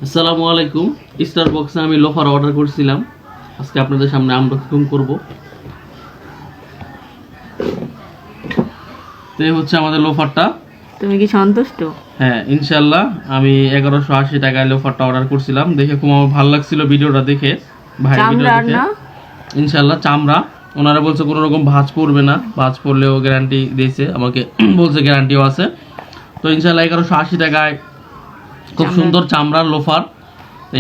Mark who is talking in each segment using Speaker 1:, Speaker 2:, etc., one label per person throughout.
Speaker 1: আসসালামু আলাইকুম। স্টার বক্সে আমি লোফার অর্ডার করছিলাম, আজকে আপনাদের সামনে আনবক্সিং করব। তো এই হচ্ছে আমাদের লোফারটা।
Speaker 2: তুমি কি সন্তুষ্ট?
Speaker 1: হ্যাঁ, ইনশাআল্লাহ। আমি 1180 টাকায় লোফারটা অর্ডার করছিলাম, দেখে খুব আমার ভালো লাগছিল ভিডিওটা দেখে। ভাই ভিডিও দেখে ইনশাআল্লাহ চামড়া। ওনারা বলছে কোনো রকম ভাঁজ পড়বে না, ভাঁজ পড়লেও গ্যারান্টি দিয়েছে আমাকে, বলছে গ্যারান্টিও আছে। তো ইনশাআল্লাহ 1180 টাকায় খুব সুন্দর চামড়ার লোফার।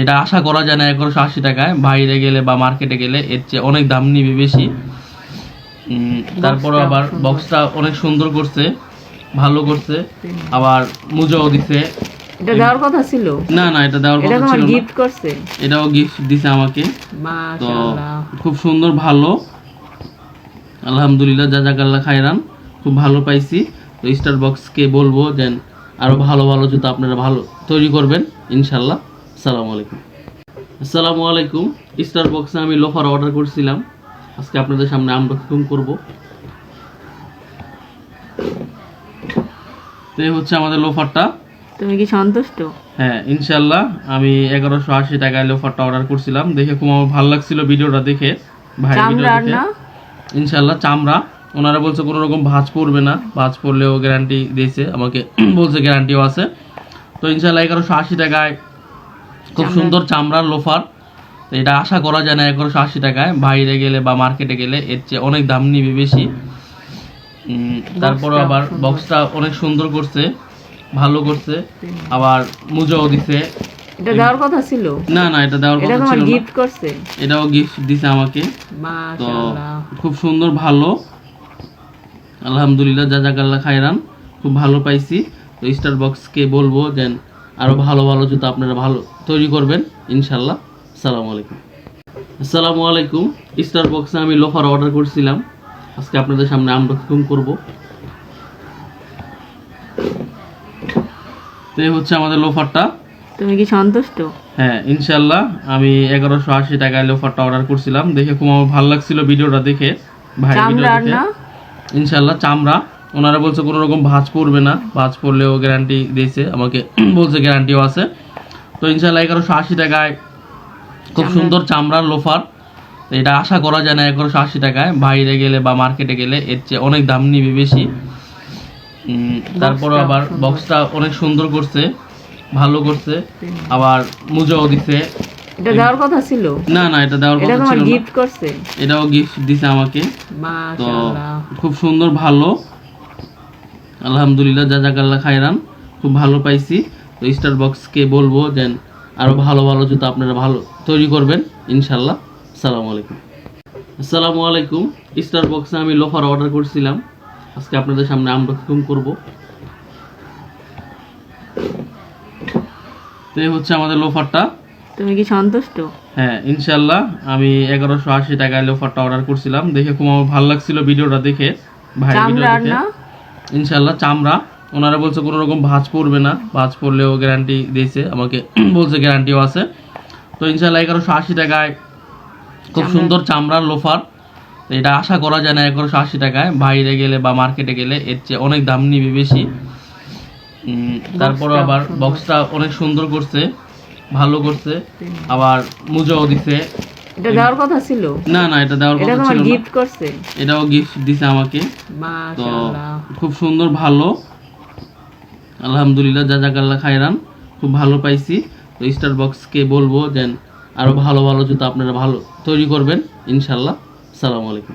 Speaker 1: এটা আশা করা যায় না 1180 টাকায়। বাইরে গেলে বা মার্কেটে গেলে এর চেয়ে অনেক দাম নিবে বেশি। তারপরে আবার বক্সটা অনেক সুন্দর করছে, ভালো করছে, আবার মুজাও দিছে।
Speaker 2: এটা দেওয়ার কথা ছিল
Speaker 1: না না, এটা দেওয়ার কথা ছিল না,
Speaker 2: গিফট করছে।
Speaker 1: এটাও গিফট দিছে আমাকে। তো
Speaker 2: মাশাআল্লাহ,
Speaker 1: খুব সুন্দর, ভালো, আলহামদুলিল্লাহ, জাযাকাল্লাহ খায়রান। খুব ভালো পাইছি। তো স্টার বক্সকে বলবো যে আরো ভালো ভালো জুতো আপনারা ভালো তৈরি করবেন ইনশাআল্লাহ। আসসালামু আলাইকুম। আসসালামু আলাইকুম। স্টার বক্সে আমি লোফার অর্ডার করছিলাম, আজকে আপনাদের সামনে আনবক্সিং করব। তো এই হচ্ছে আমাদের লোফারটা।
Speaker 2: তুমি কি সন্তুষ্ট?
Speaker 1: হ্যাঁ, ইনশাআল্লাহ। আমি 1180 টাকায় লোফারটা অর্ডার করছিলাম, দেখে খুব আমার ভালো লাগছিল ভিডিওটা দেখে। ভাই ভিডিও দেখে ইনশাআল্লাহ চামড়া। ওনারা বলছে কোনো রকম ভাঁজ পড়বে না, ভাঁজ পড়লেও গ্যারান্টি দিয়েছে আমাকে, বলছে গ্যারান্টিও আছে। তো ইনশাআল্লাহ 1180 টাকায় খুব সুন্দর চামড়ার লোফার। এটা আশা করা যায় না 1180 টাকায়। বাইরে গেলে বা মার্কেটে গেলে এর চেয়ে অনেক দাম নিবে বেশি। তারপরে আবার বক্সটা অনেক সুন্দর করছে, ভালো করছে, আবার মুজাও দিছে।
Speaker 2: এটা দেওয়ার কথা ছিল
Speaker 1: না না, এটা দেওয়ার কথা ছিল না,
Speaker 2: গিফট করছে।
Speaker 1: এটাও গিফট দিছে আমাকে। তো
Speaker 2: মাশাআল্লাহ,
Speaker 1: খুব সুন্দর, ভালো, আলহামদুলিল্লাহ, জাযাকাল্লাহ খায়রান। খুব ভালো পাইছি। তো স্টার বক্সকে বলবো যে আরো ভালো ভালো জুতো আপনারা ভালো তৈরি করবেন ইনশাআল্লাহ। আসসালামু আলাইকুম। আসসালামু আলাইকুম। স্টার বক্সে আমি লোফার অর্ডার করছিলাম, আজকে আপনাদের সামনে আনবক্সিং করব। তো এই হচ্ছে আমাদের লোফারটা।
Speaker 2: তুমি কি সন্তুষ্ট?
Speaker 1: হ্যাঁ, ইনশাআল্লাহ। আমি 1180 টাকায় লোফারটা অর্ডার করছিলাম, দেখে খুব আমার ভালো লাগছিল ভিডিওটা দেখে। ভাই ভিডিও দেখে ইনশাআল্লাহ চামড়া। ওনারা বলছে কোনো রকম ভাঁজ পড়বে না, ভাঁজ পড়লেও গ্যারান্টি দিয়েছে আমাকে, বলছে গ্যারান্টিও আছে। তো ইনশাআল্লাহ 1180 টাকায় খুব সুন্দর চামড়ার লোফার। এটা আশা করা যায় না 1180 টাকায়। বাইরে গেলে বা মার্কেটে গেলে এর চেয়ে অনেক দাম নিবে বেশি। তারপরে আবার বক্সটা অনেক সুন্দর করছে, ভালো করছে, আবার মুজাও দিছে।
Speaker 2: এটা দেওয়ার কথা ছিল
Speaker 1: না না, এটা দেওয়ার কথা ছিল না,
Speaker 2: গিফট করছে।
Speaker 1: এটাও গিফট দিছে আমাকে। তো
Speaker 2: মাশাআল্লাহ,
Speaker 1: খুব সুন্দর, ভালো, আলহামদুলিল্লাহ, জাযাকাল্লাহ খায়রান। খুব ভালো পাইছি। তো স্টার বক্সকে বলবো যে আরো ভালো ভালো জুতো আপনারা ভালো তৈরি করবেন ইনশাআল্লাহ। আসসালামু আলাইকুম। আসসালামু আলাইকুম। স্টার বক্সে আমি লোফার অর্ডার করছিলাম, আজকে আপনাদের সামনে আনবক্সিং করব। তো এই হচ্ছে আমাদের লোফারটা।
Speaker 2: তুমি কি সন্তুষ্ট?
Speaker 1: হ্যাঁ, ইনশাআল্লাহ। আমি 1180 টাকায় লোফারটা অর্ডার করছিলাম, দেখে খুব আমার ভালো লাগছিল ভিডিওটা দেখে। ভাই ভিডিও দেখে ইনশাআল্লাহ চামড়া। ওনারা বলছে কোনো রকম ভাঁজ পড়বে না, ভাঁজ পড়লেও গ্যারান্টি দিয়েছে আমাকে, বলছে গ্যারান্টিও আছে। তো ইনশাআল্লাহ 1180 টাকায় খুব সুন্দর চামড়ার লোফার। এটা আশা করা যায় না 1180 টাকায়। বাইরে গেলে বা মার্কেটে গেলে এর চেয়ে অনেক দাম নিবে বেশি। তারপরে আবার বক্সটা অনেক সুন্দর করছে, ভালো করছে, আবার মুজাও দিছে।
Speaker 2: এটা দেওয়ার কথা ছিল
Speaker 1: না না, এটা দেওয়ার কথা ছিল না,
Speaker 2: গিফট করছে।
Speaker 1: এটাও গিফট দিছে আমাকে। তো খুব সুন্দর, ভালো, আলহামদুলিল্লাহ, জাযাকাল্লাহ খায়রান। খুব ভালো পাইছি। তো স্টার বক্সকে বলবো যে আরো ভালো ভালো জুতো আপনারা ভালো তৈরি করবেন ইনশাআল্লাহ। আসসালামু আলাইকুম।